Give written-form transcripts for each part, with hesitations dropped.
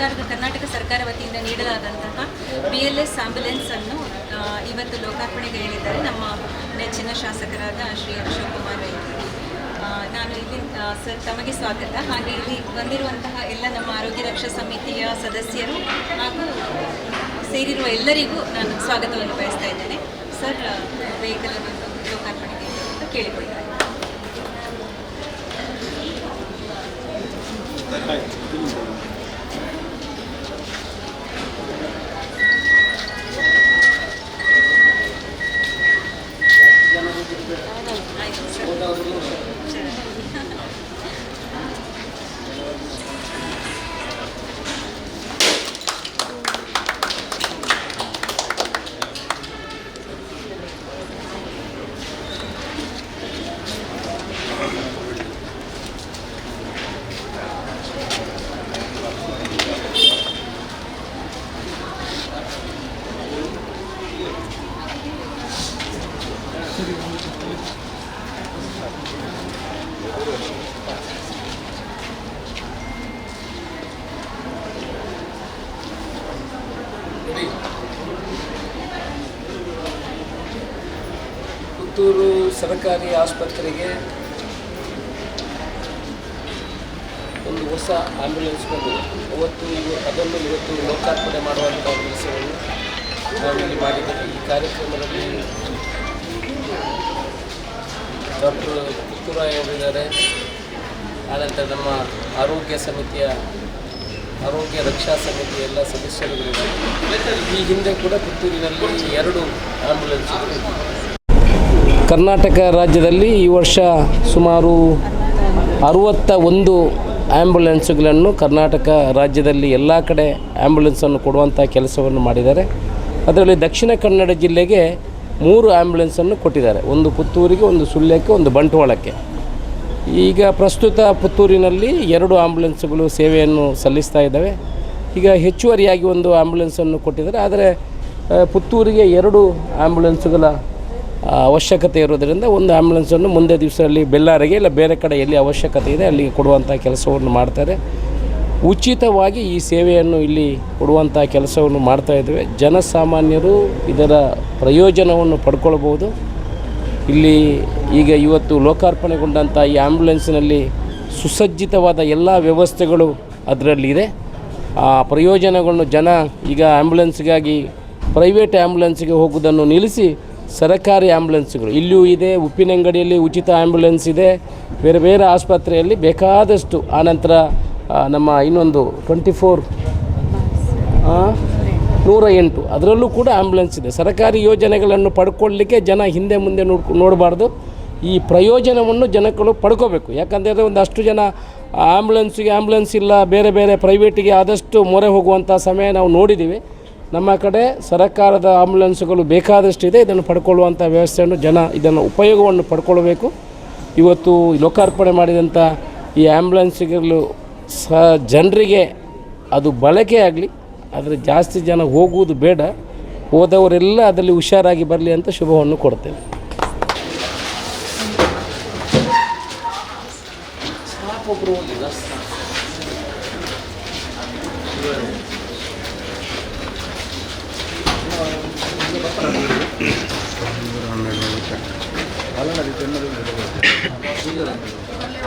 ಕರ್ನಾಟಕ ಸರ್ಕಾರ ವತಿಯಿಂದ ನೀಡಲಾದಂತಹ BLS ambulance ಅನ್ನು ಇವತ್ತು ಲೋಕಾರ್ಪಣೆಗೈದಿದ್ದಾರೆ ನಮ್ಮ ನೆಚ್ಚಿನ ಶಾಸಕರಾದ ಶ್ರೀ ಅಶೋಕ್ ಕುಮಾರ್ ಅವರು. ನಾನು ಇಲ್ಲಿ ಸರ್ ತಮಗೆ ಸ್ವಾಗತ. ಹಾಗೆ ಇಲ್ಲಿ ಬಂದಿರುವಂತಹ ಎಲ್ಲ ನಮ್ಮ ಆರೋಗ್ಯ ರಕ್ಷಾ ಸಮಿತಿಯ ಸದಸ್ಯರು ಹಾಗೂ ಸೇರಿರುವ ಎಲ್ಲರಿಗೂ ನಾನು ಸ್ವಾಗತವನ್ನು ಬಯಸ್ತಾ ಇದ್ದೇನೆ. ಸರ್, ವೆಹಿಕಲ್ ಅನ್ನು ಲೋಕಾರ್ಪಣೆಗೆ ಅಂತ ಕೇಳಿಕೊಳ್ತಾರೆ. ಪುತ್ತೂರು ಸರ್ಕಾರಿ ಆಸ್ಪತ್ರೆಗೆ ಒಂದು ಹೊಸ ಆಂಬ್ಯುಲೆನ್ಸ್ ಬಂದಿದೆ. ಅದನ್ನು ಇವತ್ತು ಲೋಕಾರ್ಪಣೆ ಮಾಡುವಂಥ ಕೆಲಸವನ್ನು ನಾವಿಲ್ಲಿ ಮಾಡಿದ್ದೇವೆ. ಈ ಕಾರ್ಯಕ್ರಮದಲ್ಲಿ ಡಾಕ್ಟರ್ ಪುತ್ತೂರಾಯ ಅವರಿದ್ದಾರೆ. ಆನಂತರ ನಮ್ಮ ಆರೋಗ್ಯ ರಕ್ಷಾ ಸಮಿತಿಯ ಎಲ್ಲ ಸದಸ್ಯರುಗಳಿದ್ದಾರೆ. ಈ ಹಿಂದೆ ಕೂಡ ಪುತ್ತೂರಿನಲ್ಲಿ 2 ಆಂಬ್ಯುಲೆನ್ಸ್ ಕರ್ನಾಟಕ ರಾಜ್ಯದಲ್ಲಿ ಈ ವರ್ಷ ಸುಮಾರು 61 ಆ್ಯಂಬುಲೆನ್ಸ್ಗಳನ್ನು ಕರ್ನಾಟಕ ರಾಜ್ಯದಲ್ಲಿ ಎಲ್ಲ ಕಡೆ ಆ್ಯಂಬುಲೆನ್ಸನ್ನು ಕೊಡುವಂಥ ಕೆಲಸವನ್ನು ಮಾಡಿದ್ದಾರೆ. ಅದರಲ್ಲಿ ದಕ್ಷಿಣ ಕನ್ನಡ ಜಿಲ್ಲೆಗೆ 3 ಆ್ಯಂಬುಲೆನ್ಸನ್ನು ಕೊಟ್ಟಿದ್ದಾರೆ. ಒಂದು ಪುತ್ತೂರಿಗೆ, ಒಂದು ಸುಳ್ಯಕ್ಕೆ, ಒಂದು ಬಂಟ್ವಾಳಕ್ಕೆ. ಈಗ ಪ್ರಸ್ತುತ ಪುತ್ತೂರಿನಲ್ಲಿ 2 ಆ್ಯಂಬುಲೆನ್ಸ್ಗಳು ಸೇವೆಯನ್ನು ಸಲ್ಲಿಸ್ತಾ ಇದ್ದಾವೆ. ಈಗ ಹೆಚ್ಚುವರಿಯಾಗಿ ಒಂದು ಆ್ಯಂಬುಲೆನ್ಸನ್ನು ಕೊಟ್ಟಿದ್ದಾರೆ. ಆದರೆ ಪುತ್ತೂರಿಗೆ 2 ಆ್ಯಂಬುಲೆನ್ಸ್ಗಳ ಅವಶ್ಯಕತೆ ಇರೋದರಿಂದ ಒಂದು ಆ್ಯಂಬುಲೆನ್ಸನ್ನು ಮುಂದೆ ದಿವಸದಲ್ಲಿ ಬೆಳ್ಳಾರಿಗೆ ಇಲ್ಲ ಬೇರೆ ಕಡೆ ಎಲ್ಲಿ ಅವಶ್ಯಕತೆ ಇದೆ ಅಲ್ಲಿಗೆ ಕೊಡುವಂಥ ಕೆಲಸವನ್ನು ಮಾಡ್ತಾರೆ. ಉಚಿತವಾಗಿ ಈ ಸೇವೆಯನ್ನು ಇಲ್ಲಿ ಕೊಡುವಂಥ ಕೆಲಸವನ್ನು ಮಾಡ್ತಾಯಿದ್ದೇವೆ. ಜನಸಾಮಾನ್ಯರು ಇದರ ಪ್ರಯೋಜನವನ್ನು ಪಡ್ಕೊಳ್ಬೋದು. ಇಲ್ಲಿ ಈಗ ಇವತ್ತು ಲೋಕಾರ್ಪಣೆಗೊಂಡಂಥ ಈ ಆ್ಯಂಬುಲೆನ್ಸ್ನಲ್ಲಿ ಸುಸಜ್ಜಿತವಾದ ಎಲ್ಲ ವ್ಯವಸ್ಥೆಗಳು ಅದರಲ್ಲಿದೆ. ಆ ಪ್ರಯೋಜನಗಳನ್ನು ಜನ ಈಗ ಆ್ಯಂಬುಲೆನ್ಸ್ಗಾಗಿ ಪ್ರೈವೇಟ್ ಆ್ಯಂಬುಲೆನ್ಸ್ಗೆ ಹೋಗೋದನ್ನು ನಿಲ್ಲಿಸಿ ಸರ್ಕಾರಿ ಆ್ಯಂಬುಲೆನ್ಸ್ಗಳು ಇಲ್ಲಿಯೂ ಇದೆ. ಉಪ್ಪಿನಂಗಡಿಯಲ್ಲಿ ಉಚಿತ ಆ್ಯಂಬುಲೆನ್ಸ್ ಇದೆ. ಬೇರೆ ಬೇರೆ ಆಸ್ಪತ್ರೆಯಲ್ಲಿ ಬೇಕಾದಷ್ಟು. ಆನಂತರ ನಮ್ಮ ಇನ್ನೊಂದು 108 ಅದರಲ್ಲೂ ಕೂಡ ಆ್ಯಂಬುಲೆನ್ಸ್ ಇದೆ. ಸರ್ಕಾರಿ ಯೋಜನೆಗಳನ್ನು ಪಡ್ಕೊಳ್ಳಲಿಕ್ಕೆ ಜನ ಹಿಂದೆ ಮುಂದೆ ನೋಡಬಾರ್ದು. ಈ ಪ್ರಯೋಜನವನ್ನು ಜನಗಳು ಪಡ್ಕೋಬೇಕು. ಯಾಕಂದರೆ ಒಂದಷ್ಟು ಜನ ಆ್ಯಂಬುಲೆನ್ಸ್ ಇಲ್ಲ, ಬೇರೆ ಬೇರೆ ಪ್ರೈವೇಟಿಗೆ ಆದಷ್ಟು ಮೊರೆ ಹೋಗುವಂಥ ಸಮಯ ನಾವು ನೋಡಿದ್ದೀವಿ. ನಮ್ಮ ಕಡೆ ಸರ್ಕಾರದ ಆ್ಯಂಬುಲೆನ್ಸ್ಗಳು ಬೇಕಾದಷ್ಟಿದೆ. ಇದನ್ನು ಪಡ್ಕೊಳ್ಳುವಂಥ ವ್ಯವಸ್ಥೆಯನ್ನು ಇದನ್ನು ಉಪಯೋಗವನ್ನು ಪಡ್ಕೊಳ್ಬೇಕು. ಇವತ್ತು ಲೋಕಾರ್ಪಣೆ ಮಾಡಿದಂಥ ಈ ಆ್ಯಂಬುಲೆನ್ಸ್ಗಳು ಜನರಿಗೆ ಅದು ಬಳಕೆ ಆಗಲಿ, ಆದರೆ ಜಾಸ್ತಿ ಜನ ಹೋಗುವುದು ಬೇಡ. ಹೋದವರೆಲ್ಲ ಅದರಲ್ಲಿ ಹುಷಾರಾಗಿ ಬರಲಿ ಅಂತ ಶುಭವನ್ನು ಕೊಡ್ತೇವೆ.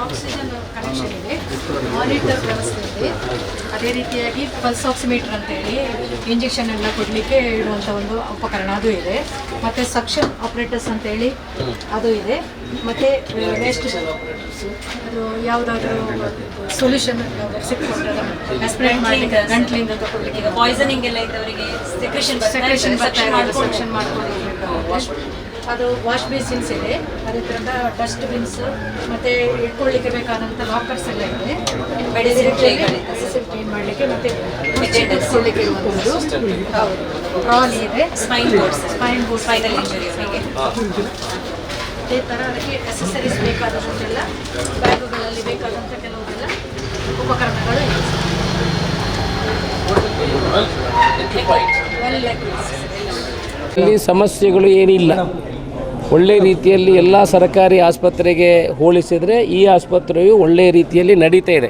ಆಕ್ಸಿಜನ್ ಕನೆಕ್ಷನ್ ಇದೆ, ಮಾನಿಟರ್ ವ್ಯವಸ್ಥೆ ಇದೆ. ಅದೇ ರೀತಿಯಾಗಿ ಪಲ್ಸ್ ಆಕ್ಸಿಮೀಟರ್ ಅಂತೇಳಿ ಇಂಜೆಕ್ಷನ್ ಎಲ್ಲ ಕೊಡಲಿಕ್ಕೆ ಇಡುವಂಥ ಒಂದು ಉಪಕರಣ ಅದು ಇದೆ. ಮತ್ತು ಸಕ್ಷನ್ ಆಪ್ರೇಟರ್ಸ್ ಅಂತೇಳಿ ಅದು ಇದೆ. ಮತ್ತು ವೇಸ್ಟ್ ಅದು ಯಾವುದಾದ್ರೂ ಸೊಲ್ಯೂಷನ್ ಸಿಕ್ಕಿಕೊಂಡ್ರೆ ಆಸ್ಪಿರೇಟ್ ಮಾಡಲಿಕ್ಕೆ ಗಂಟ್ಲಿಂದ ತಗೊಳ್ಳಿಕ್ಕೆ, ಪಾಯ್ಸನಿಂಗ್ ಎಲ್ಲ ಇದ್ದವರಿಗೆ ಸೆಕ್ರೇಷನ್ ಮಾಡ್ಕೊಳ್ಳಿಕ್ಕೆ ಅದು ವಾಶ್ ಬೇಸಿನ್ಸ್ ಇದೆ. ಅದೇ ಥರದ ಡಸ್ಟ್ ಬಿನ್ಸ್ ಮತ್ತು ಇಟ್ಕೊಳ್ಳಿಕ್ಕೆ ಬೇಕಾದಂಥ ಲಾಕರ್ಸ್ ಎಲ್ಲ ಇದೆ. ಕ್ಲೀನ್ ಮಾಡಲಿಕ್ಕೆ ಮತ್ತು ಇಟ್ಕೊಳ್ಳಿಕ್ಕೆ ಇರುವಂಥದ್ದು. ಹೌದು, ಟ್ರಾಲಿ ಇದೆ. ಸ್ಪೈನ್ ಬೋರ್ಡ್ ಫೈನಲ್ ಇಂಜುರಿ ಅವರಿಗೆ. ಅದೇ ಥರ ಅದಕ್ಕೆ ಅಸೆಸರೀಸ್ ಬೇಕಾದಷ್ಟೆಲ್ಲ ಬ್ಯಾಗುಗಳಲ್ಲಿ ಬೇಕಾದಂಥ ಕೆಲವೆಲ್ಲ ಉಪಕರಣಗಳು ಇದೆ. ಇಲ್ಲಿ ಸಮಸ್ಯೆಗಳು ಏನಿಲ್ಲ. ಒಳ್ಳೆಯ ರೀತಿಯಲ್ಲಿ ಎಲ್ಲ ಸರ್ಕಾರಿ ಆಸ್ಪತ್ರೆಗೆ ಹೋಲಿಸಿದರೆ ಈ ಆಸ್ಪತ್ರೆಯು ಒಳ್ಳೆಯ ರೀತಿಯಲ್ಲಿ ನಡೀತಾ ಇದೆ.